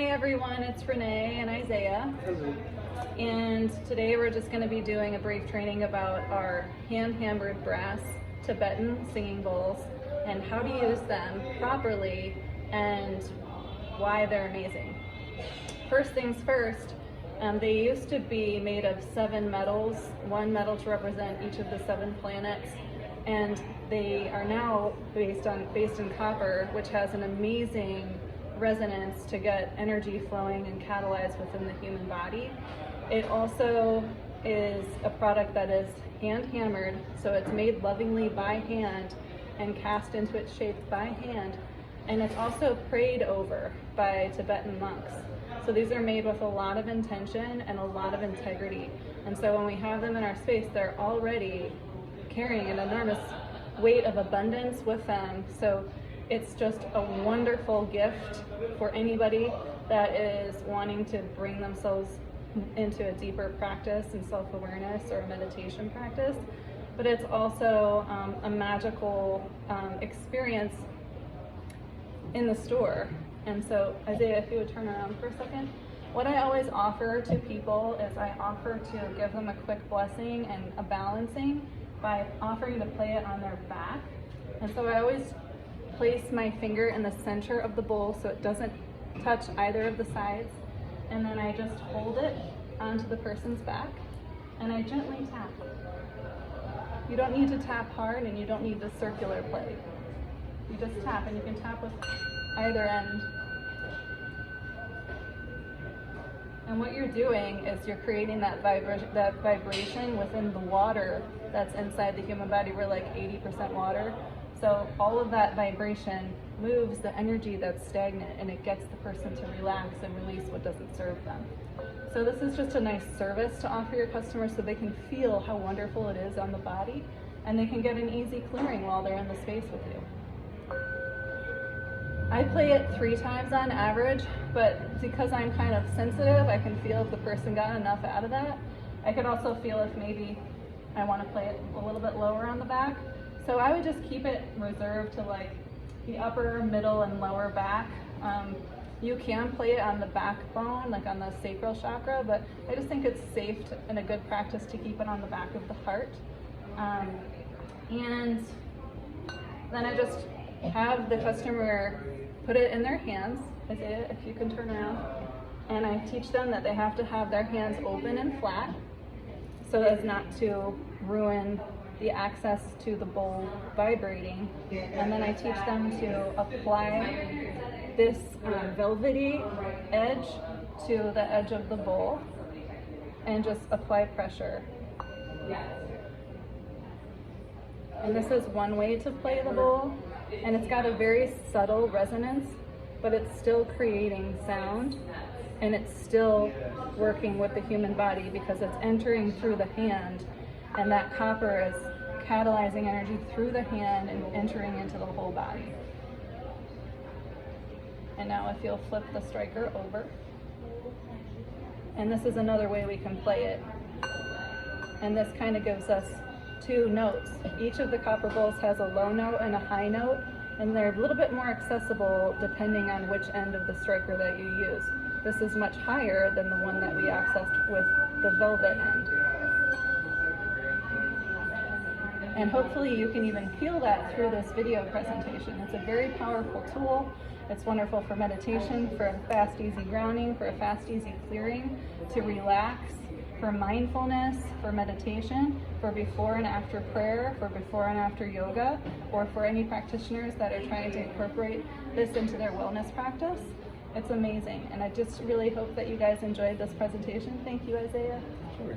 Hi everyone, it's Renee and Isaiah. Hello. And today we're just going to be doing a brief training about our hand-hammered brass Tibetan singing bowls and how to use them properly and why they're amazing. First things first, they used to be made of 7 metals, 1 metal to represent each of the 7 planets, and they are now based in copper, which has an amazing resonance to get energy flowing and catalyzed within the human body. It also is a product that is hand hammered, so it's made lovingly by hand and cast into its shape by hand, and it's also prayed over by Tibetan monks. So these are made with a lot of intention and a lot of integrity, and so when we have them in our space, they're already carrying an enormous weight of abundance with them. So it's just a wonderful gift for anybody that is wanting to bring themselves into a deeper practice and self-awareness or a meditation practice. But it's also a magical experience in the store. And so, Isaiah, if you would turn around for a second. What I always offer to people is I offer to give them a quick blessing and a balancing by offering to play it on their back. And so I always place my finger in the center of the bowl so it doesn't touch either of the sides, and then I just hold it onto the person's back and I gently tap. You don't need to tap hard and you don't need to circular play. You just tap, and you can tap with either end. And what you're doing is you're creating that vibration within the water that's inside the human body. We're like 80% water. So all of that vibration moves the energy that's stagnant, and it gets the person to relax and release what doesn't serve them. So this is just a nice service to offer your customers so they can feel how wonderful it is on the body, and they can get an easy clearing while they're in the space with you. I play it 3 times on average, but because I'm kind of sensitive, I can feel if the person got enough out of that. I could also feel if maybe I want to play it a little bit lower on the back. So I would just keep it reserved to like the upper, middle, and lower back. You can play it on the backbone, like on the sacral chakra, but I just think it's safe and a good practice to keep it on the back of the heart. And then I just have the customer put it in their hands, Isaiah, if you can turn around, and I teach them that they have to have their hands open and flat so as not to ruin the access to the bowl vibrating. And then I teach them to apply this velvety edge to the edge of the bowl and just apply pressure. And this is one way to play the bowl, and it's got a very subtle resonance, but it's still creating sound, and it's still working with the human body because it's entering through the hand, and that copper is catalyzing energy through the hand and entering into the whole body. And now if you'll flip the striker over, and this is another way we can play it. And this kind of gives us 2 notes. Each of the copper bowls has a low note and a high note, and they're a little bit more accessible depending on which end of the striker that you use. This is much higher than the one that we accessed with the velvet end. And hopefully you can even feel that through this video presentation. It's a very powerful tool. It's wonderful for meditation, for a fast, easy grounding, for a fast, easy clearing, to relax, for mindfulness, for meditation, for before and after prayer, for before and after yoga, or for any practitioners that are trying to incorporate this into their wellness practice. It's amazing, and I just really hope that you guys enjoyed this presentation. Thank you, Isaiah. Sure.